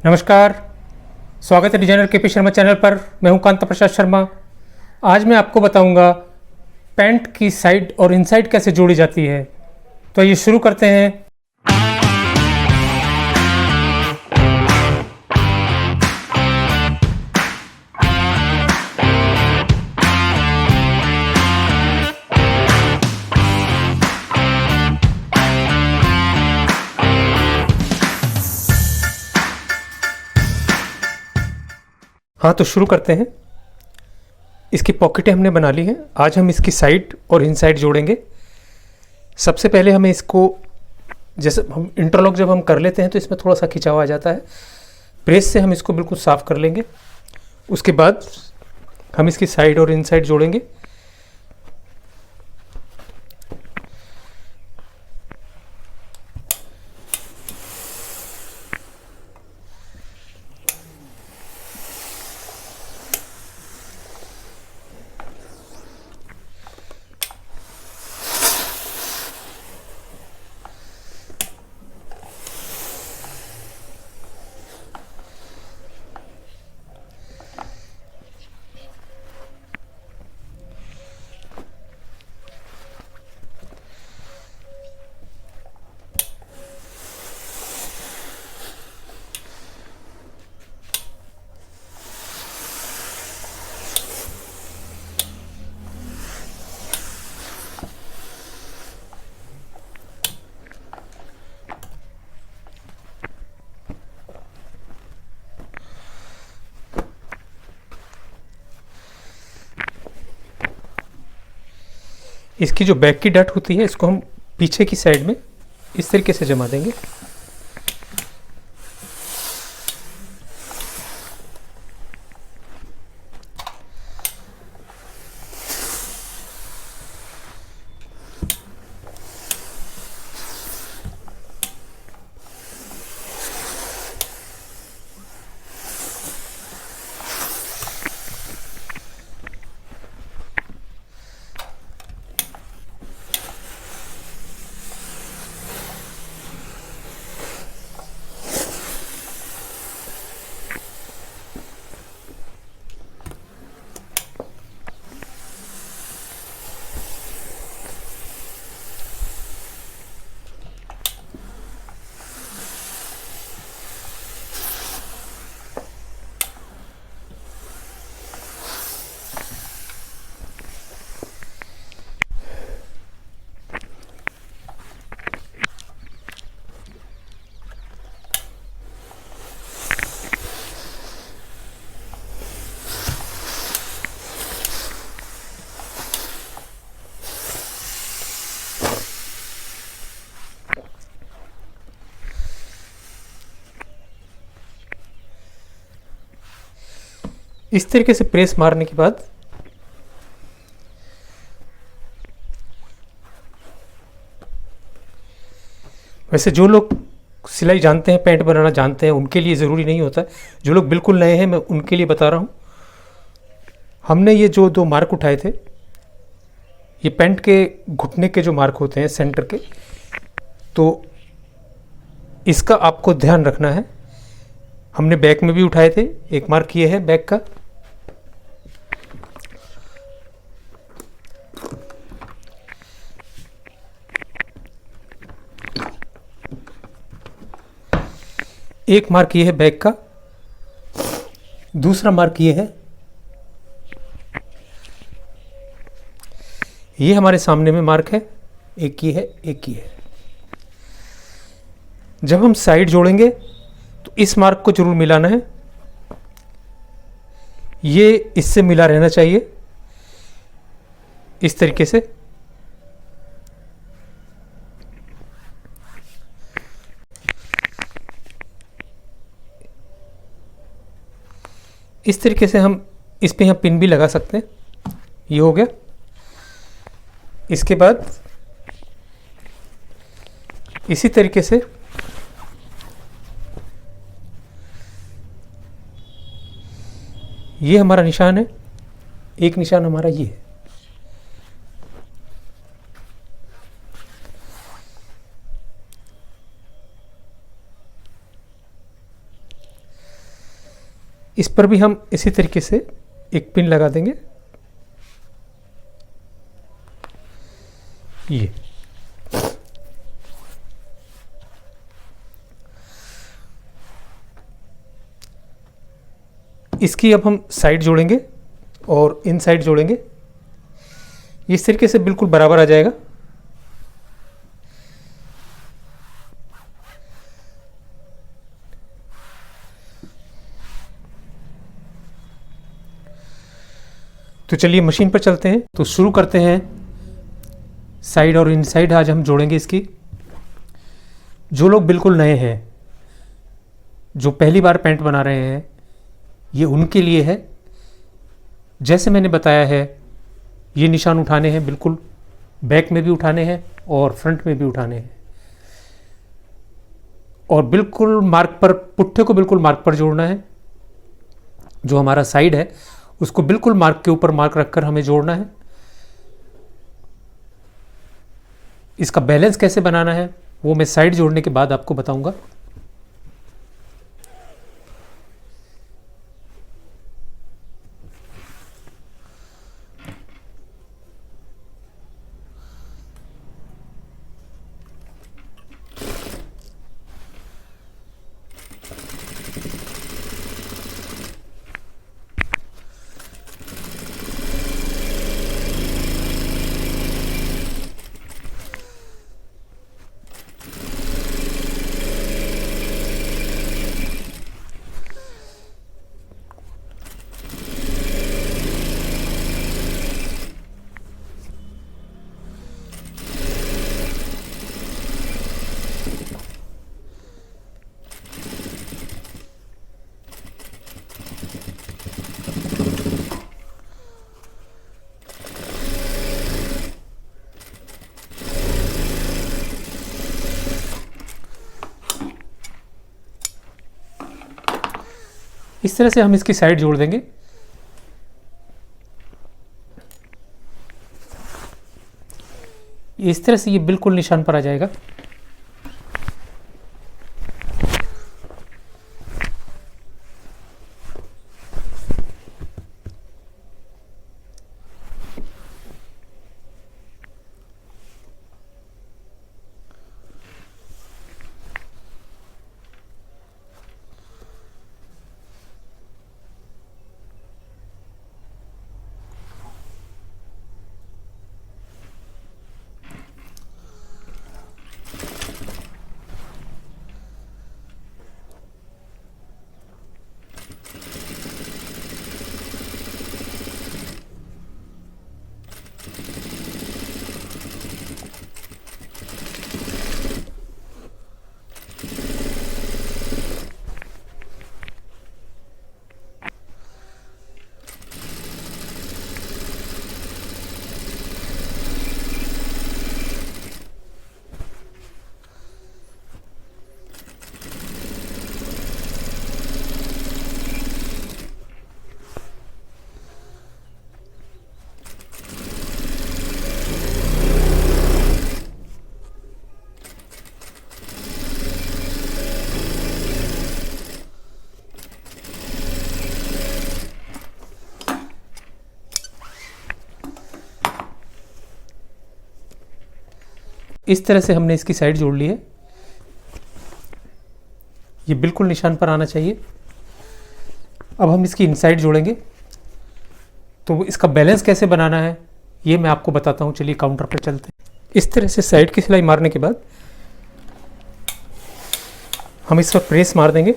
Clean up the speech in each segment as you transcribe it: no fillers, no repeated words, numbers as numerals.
नमस्कार। स्वागत है डिजाइनर के पी शर्मा चैनल पर। मैं हूं कांता प्रसाद शर्मा। आज मैं आपको बताऊंगा पैंट की साइड और इनसाइड कैसे जोड़ी जाती है। तो ये शुरू करते हैं। हाँ, तो शुरू करते हैं। इसकी पॉकेटें हमने बना ली हैं। आज हम इसकी साइड और इनसाइड जोड़ेंगे। सबसे पहले हमें इसको, जैसे हम इंटरलॉक जब हम कर लेते हैं तो इसमें थोड़ा सा खिंचाव आ जाता है। प्रेस से हम इसको बिल्कुल साफ़ कर लेंगे। उसके बाद हम इसकी साइड और इनसाइड जोड़ेंगे। इसकी जो बैक की डट होती है इसको हम पीछे की साइड में इस तरीके से जमा देंगे। इस तरीके से प्रेस मारने के बाद वैसे जो लोग सिलाई जानते हैं, पैंट बनाना जानते हैं, उनके लिए ज़रूरी नहीं होता। जो लोग बिल्कुल नए हैं मैं उनके लिए बता रहा हूँ। हमने ये जो दो मार्क उठाए थे, ये पैंट के घुटने के जो मार्क होते हैं सेंटर के, तो इसका आपको ध्यान रखना है। हमने बैक में भी उठाए थे। एक मार्क ये है बैक का। एक मार्क ये है बैक का। दूसरा मार्क ये है। ये हमारे सामने में मार्क है। एक ये है, एक ये है। जब हम साइड जोड़ेंगे तो इस मार्क को जरूर मिलाना है। ये इससे मिला रहना चाहिए इस तरीके से। इस तरीके से हम इस पे यहाँ पिन भी लगा सकते हैं। ये हो गया। इसके बाद इसी तरीके से ये हमारा निशान है। एक निशान हमारा ये है। इस पर भी हम इसी तरीके से एक पिन लगा देंगे। ये इसकी अब हम साइड जोड़ेंगे और इन साइड जोड़ेंगे। इस तरीके से बिल्कुल बराबर आ जाएगा। तो चलिए मशीन पर चलते हैं। तो शुरू करते हैं। साइड और इनसाइड आज हम जोड़ेंगे इसकी। जो लोग बिल्कुल नए हैं, जो पहली बार पैंट बना रहे हैं, ये उनके लिए है। जैसे मैंने बताया है, ये निशान उठाने हैं, बिल्कुल बैक में भी उठाने हैं और फ्रंट में भी उठाने हैं, और बिल्कुल मार्क पर, पुट्ठे को बिल्कुल मार्क पर जोड़ना है। जो हमारा साइड है उसको बिल्कुल मार्क के ऊपर मार्क रखकर हमें जोड़ना है। इसका बैलेंस कैसे बनाना है वो मैं साइड जोड़ने के बाद आपको बताऊंगा। इस तरह से हम इसकी साइड जोड़ देंगे। इस तरह से ये बिल्कुल निशान पर आ जाएगा। इस तरह से हमने इसकी साइड जोड़ ली है। ये बिल्कुल निशान पर आना चाहिए। अब हम इसकी इनसाइड जोड़ेंगे। तो इसका बैलेंस कैसे बनाना है ये मैं आपको बताता हूँ। चलिए काउंटर पर चलते हैं। इस तरह से साइड की सिलाई मारने के बाद हम इस पर प्रेस मार देंगे।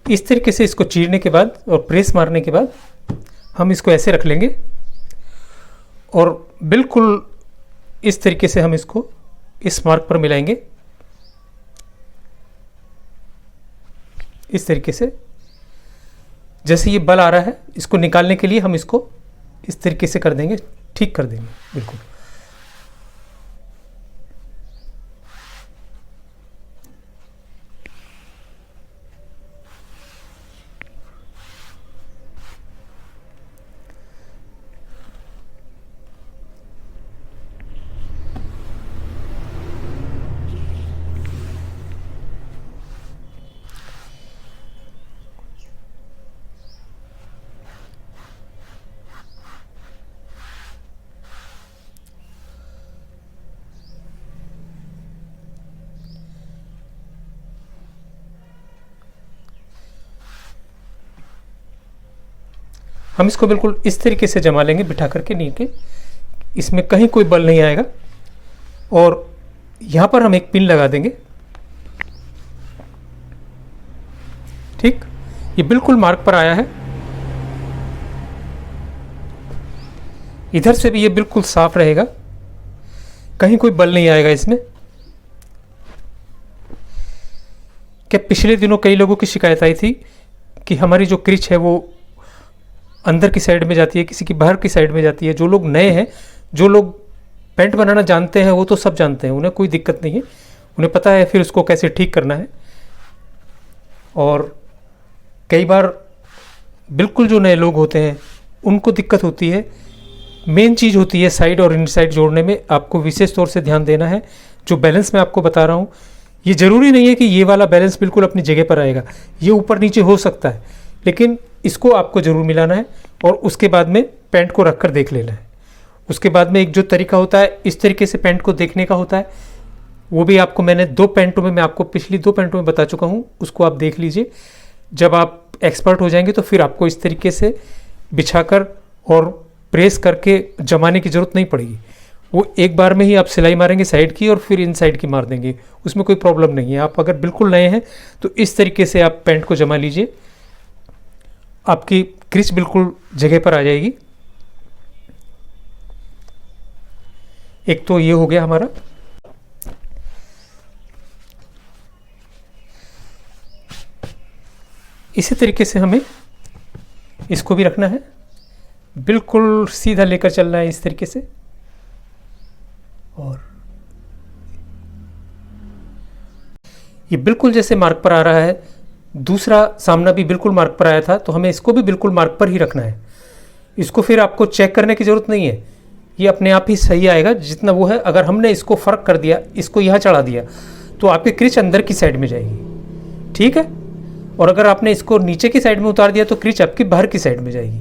इस तरीके से इसको चीरने के बाद और प्रेस मारने के बाद हम इसको ऐसे रख लेंगे और बिल्कुल इस तरीके से हम इसको इस मार्क पर मिलाएंगे। इस तरीके से जैसे ये बल आ रहा है, इसको निकालने के लिए हम इसको इस तरीके से कर देंगे ठीक कर देंगे बिल्कुल। हम इसको बिल्कुल इस तरीके से जमा लेंगे बिठा करके नीचे, इसमें कहीं कोई बल नहीं आएगा। और यहाँ पर हम एक पिन लगा देंगे। ठीक, ये बिल्कुल मार्क पर आया है। इधर से भी ये बिल्कुल साफ रहेगा, कहीं कोई बल नहीं आएगा इसमें। क्या पिछले दिनों कई लोगों की शिकायत आई थी कि हमारी जो क्रिच है वो अंदर की साइड में जाती है, किसी की बाहर की साइड में जाती है। जो लोग नए हैं, जो लोग पेंट बनाना जानते हैं वो तो सब जानते हैं, उन्हें कोई दिक्कत नहीं है, उन्हें पता है फिर उसको कैसे ठीक करना है। और कई बार बिल्कुल जो नए लोग होते हैं उनको दिक्कत होती है। मेन चीज़ होती है साइड और इनसाइड जोड़ने में, आपको विशेष तौर से ध्यान देना है। जो बैलेंस मैं आपको बता रहा हूँ, ये ज़रूरी नहीं है कि ये वाला बैलेंस बिल्कुल अपनी जगह पर आएगा, ये ऊपर नीचे हो सकता है, लेकिन इसको आपको ज़रूर मिलाना है। और उसके बाद में पेंट को रख कर देख लेना है। उसके बाद में एक जो तरीका होता है इस तरीके से पेंट को देखने का होता है, वो भी आपको मैंने दो पेंटों में, मैं आपको पिछली दो पेंटों में बता चुका हूँ, उसको आप देख लीजिए। जब आप एक्सपर्ट हो जाएंगे तो फिर आपको इस तरीके से बिछाकर और प्रेस करके जमाने की ज़रूरत नहीं पड़ेगी। वो एक बार में ही आप सिलाई मारेंगे साइड की और फिर इन साइड की मार देंगे, उसमें कोई प्रॉब्लम नहीं है। आप अगर बिल्कुल नए हैं तो इस तरीके से आप पेंट को जमा लीजिए, आपकी क्रिच बिल्कुल जगह पर आ जाएगी। एक तो ये हो गया हमारा। इसी तरीके से हमें इसको भी रखना है, बिल्कुल सीधा लेकर चलना है इस तरीके से। और ये बिल्कुल जैसे मार्क पर आ रहा है, दूसरा सामना भी बिल्कुल मार्क पर आया था, तो हमें इसको भी बिल्कुल मार्क पर ही रखना है। इसको फिर आपको चेक करने की ज़रूरत नहीं है, ये अपने आप ही सही आएगा जितना वो है। अगर हमने इसको फ़र्क कर दिया, इसको यहाँ चढ़ा दिया, तो आपकी क्रिच अंदर की साइड में जाएगी, ठीक है। और अगर आपने इसको नीचे की साइड में उतार दिया तो क्रिच आपकी बाहर की साइड में जाएगी।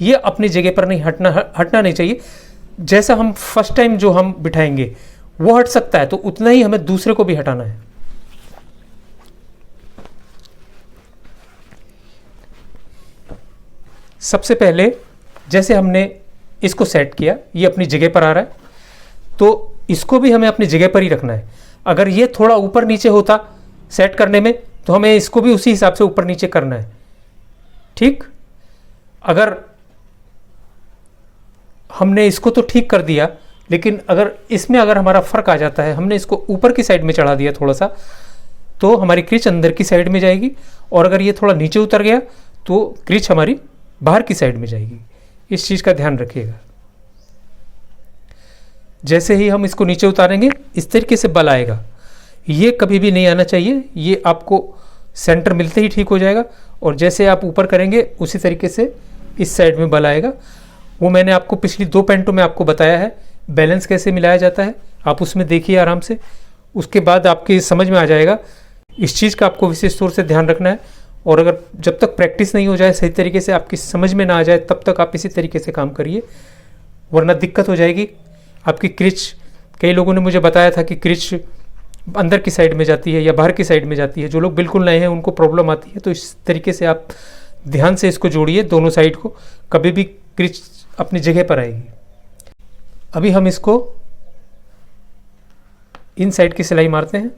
ये अपनी जगह पर नहीं हटना नहीं चाहिए। जैसा हम फर्स्ट टाइम जो हम बिठाएंगे वो हट सकता है, तो उतना ही हमें दूसरे को भी हटाना है। सबसे पहले जैसे हमने इसको सेट किया, ये अपनी जगह पर आ रहा है, तो इसको भी हमें अपनी जगह पर ही रखना है। अगर ये थोड़ा ऊपर नीचे होता सेट करने में, तो हमें इसको भी उसी हिसाब से ऊपर नीचे करना है, ठीक। अगर हमने इसको तो ठीक कर दिया, लेकिन अगर इसमें अगर हमारा फ़र्क आ जाता है, हमने इसको ऊपर की साइड में चढ़ा दिया थोड़ा सा, तो हमारी क्रिच अंदर की साइड में जाएगी। और अगर ये थोड़ा नीचे उतर गया तो क्रिच हमारी बाहर की साइड में जाएगी। इस चीज़ का ध्यान रखिएगा। जैसे ही हम इसको नीचे उतारेंगे इस तरीके से बल आएगा, ये कभी भी नहीं आना चाहिए, ये आपको सेंटर मिलते ही ठीक हो जाएगा। और जैसे आप ऊपर करेंगे उसी तरीके से इस साइड में बल आएगा। वो मैंने आपको पिछली दो पेंटों में आपको बताया है बैलेंस कैसे मिलाया जाता है, आप उसमें देखिए आराम से। उसके बाद आपकी समझ में आ जाएगा। इस चीज़ का आपको विशेष तौर से ध्यान रखना है। और अगर जब तक प्रैक्टिस नहीं हो जाए सही तरीके से, आपकी समझ में ना आ जाए, तब तक आप इसी तरीके से काम करिए, वरना दिक्कत हो जाएगी। आपकी क्रिच, कई लोगों ने मुझे बताया था कि क्रिच अंदर की साइड में जाती है या बाहर की साइड में जाती है। जो लोग बिल्कुल नए हैं उनको प्रॉब्लम आती है। तो इस तरीके से आप ध्यान से इसको जोड़िए दोनों साइड को, कभी भी क्रिच अपनी जगह पर आएगी। अभी हम इसको इन साइड की सिलाई मारते हैं।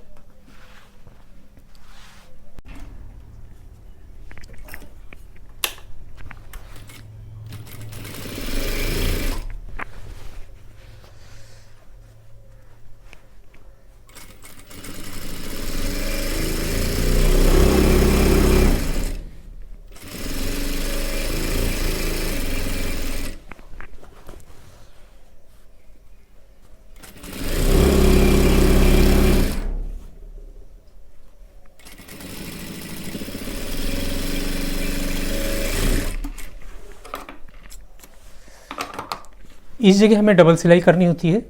इस जगह हमें डबल सिलाई करनी होती है।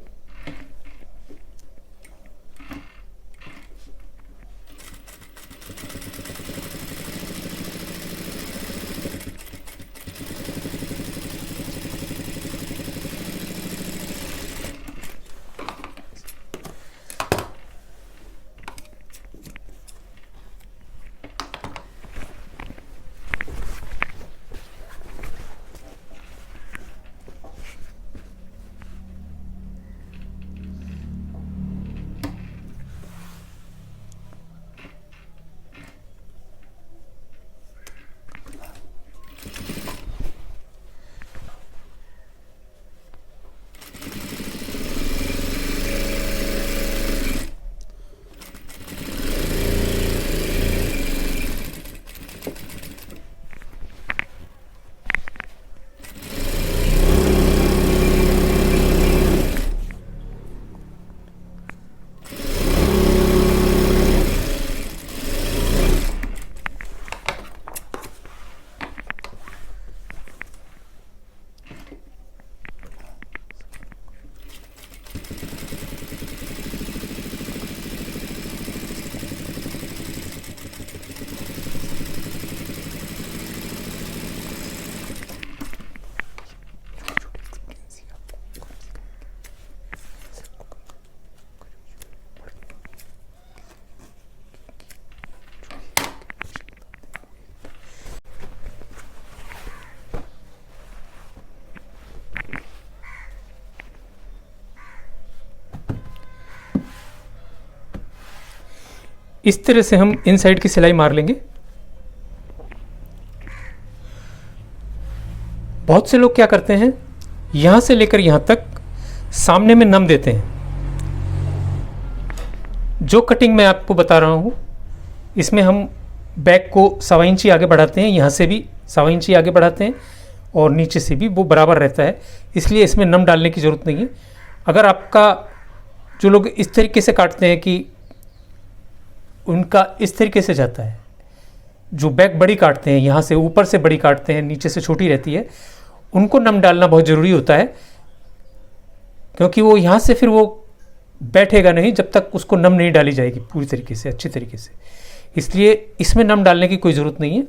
इस तरह से हम इन साइड की सिलाई मार लेंगे। बहुत से लोग क्या करते हैं, यहाँ से लेकर यहाँ तक सामने में नम देते हैं। जो कटिंग मैं आपको बता रहा हूँ, इसमें हम बैक को 1.25 इंची आगे बढ़ाते हैं, यहाँ से भी 1.25 इंची आगे बढ़ाते हैं और नीचे से भी वो बराबर रहता है, इसलिए इसमें नम डालने की ज़रूरत नहीं है। अगर आपका, जो लोग इस तरीके से काटते हैं कि उनका इस तरीके से जाता है, जो बैक बड़ी काटते हैं, यहाँ से ऊपर से बड़ी काटते हैं, नीचे से छोटी रहती है, उनको नम डालना बहुत ज़रूरी होता है, क्योंकि वो यहाँ से फिर वो बैठेगा नहीं जब तक उसको नम नहीं डाली जाएगी पूरी तरीके से, अच्छी तरीके से। इसलिए इसमें नम डालने की कोई ज़रूरत नहीं है।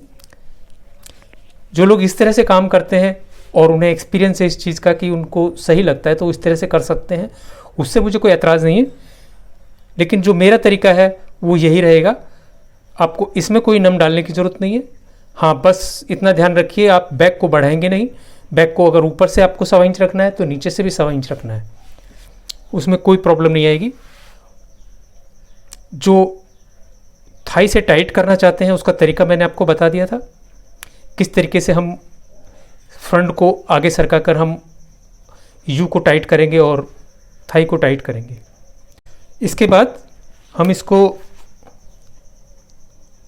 जो लोग इस तरह से काम करते हैं और उन्हें एक्सपीरियंस है इस चीज़ का कि उनको सही लगता है, तो इस तरह से कर सकते हैं, उससे मुझे कोई एतराज़ नहीं है। लेकिन जो मेरा तरीका है वो यही रहेगा। आपको इसमें कोई नम डालने की ज़रूरत नहीं है। हाँ, बस इतना ध्यान रखिए, आप बैक को बढ़ाएंगे नहीं। बैक को अगर ऊपर से आपको 1.25 इंच रखना है तो नीचे से भी 1.25 इंच रखना है, उसमें कोई प्रॉब्लम नहीं आएगी। जो थाई से टाइट करना चाहते हैं उसका तरीका मैंने आपको बता दिया था, किस तरीके से हम फ्रंट को आगे सरका कर हम यू को टाइट करेंगे और थाई को टाइट करेंगे। इसके बाद हम इसको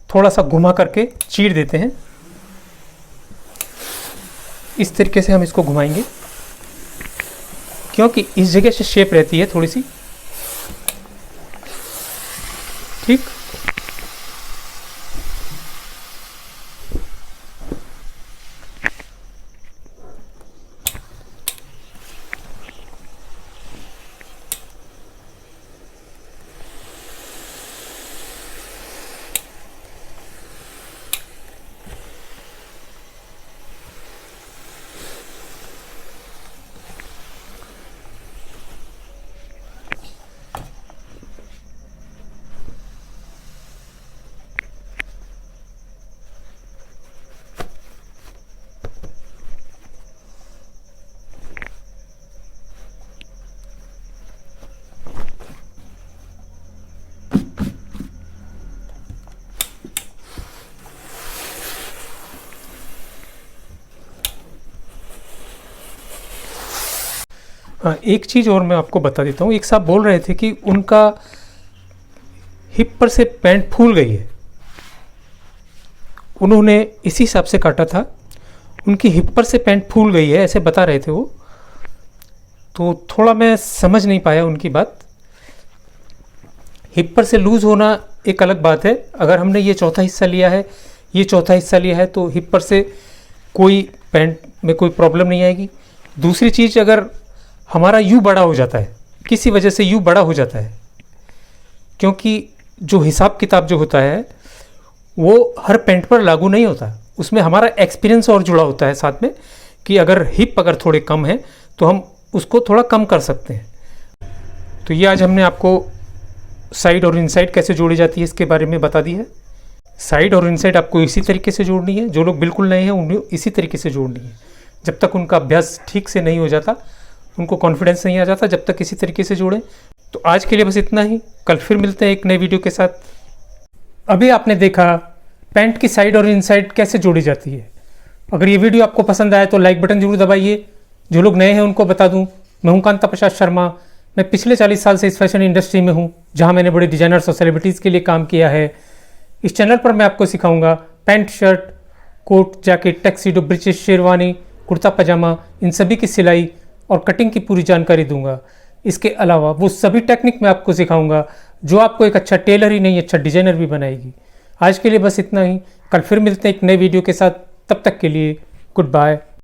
थोड़ा सा घुमा करके चीर देते हैं। इस तरीके से हम इसको घुमाएंगे, क्योंकि इस जगह से शेप रहती है थोड़ी सी, ठीक। हाँ, एक चीज़ और मैं आपको बता देता हूँ। एक साहब बोल रहे थे कि उनका हिप पर से पैंट फूल गई है, उन्होंने इसी हिसाब से काटा था, उनकी हिप पर से पैंट फूल गई है, ऐसे बता रहे थे वो। तो थोड़ा मैं समझ नहीं पाया उनकी बात। हिप पर से लूज़ होना एक अलग बात है। अगर हमने ये चौथा हिस्सा लिया है, ये चौथा हिस्सा लिया है, तो हिप पर से कोई पैंट में कोई प्रॉब्लम नहीं आएगी। दूसरी चीज़, अगर हमारा यू बड़ा हो जाता है, किसी वजह से यू बड़ा हो जाता है, क्योंकि जो हिसाब किताब जो होता है वो हर पेंट पर लागू नहीं होता, उसमें हमारा एक्सपीरियंस और जुड़ा होता है साथ में, कि अगर हिप अगर थोड़े कम है तो हम उसको थोड़ा कम कर सकते हैं। तो ये आज हमने आपको साइड और इनसाइड कैसे जोड़ी जाती है इसके बारे में बता दी है। साइड और इनसाइड आपको इसी तरीके से जोड़नी है, जो लोग बिल्कुल नए हैं उन्हें इसी तरीके से जोड़नी है। जब तक उनका अभ्यास ठीक से नहीं हो जाता, उनको कॉन्फिडेंस नहीं आ जाता, जब तक इसी तरीके से जोड़ें। तो आज के लिए बस इतना ही, कल फिर मिलते हैं एक नए वीडियो के साथ। अभी आपने देखा पैंट की साइड और इनसाइड कैसे जोड़ी जाती है। अगर ये वीडियो आपको पसंद आया तो लाइक बटन जरूर दबाइए। जो लोग नए हैं उनको बता दूं, मैं हूं कांता प्रसाद शर्मा। मैं पिछले 40 साल से इस फैशन इंडस्ट्री में हूं, जहां मैंने बड़े डिजाइनर्स और सेलिब्रिटीज़ के लिए काम किया है। इस चैनल पर मैं आपको सिखाऊंगा pant, shirt, coat, jacket, tuxedo, breeches, sherwani, kurta pajama, इन सभी की सिलाई और कटिंग की पूरी जानकारी दूंगा। इसके अलावा वो सभी टेक्निक मैं आपको सिखाऊंगा जो आपको एक अच्छा टेलर ही नहीं, अच्छा डिजाइनर भी बनाएगी। आज के लिए बस इतना ही, कल फिर मिलते हैं एक नए वीडियो के साथ। तब तक के लिए गुड बाय।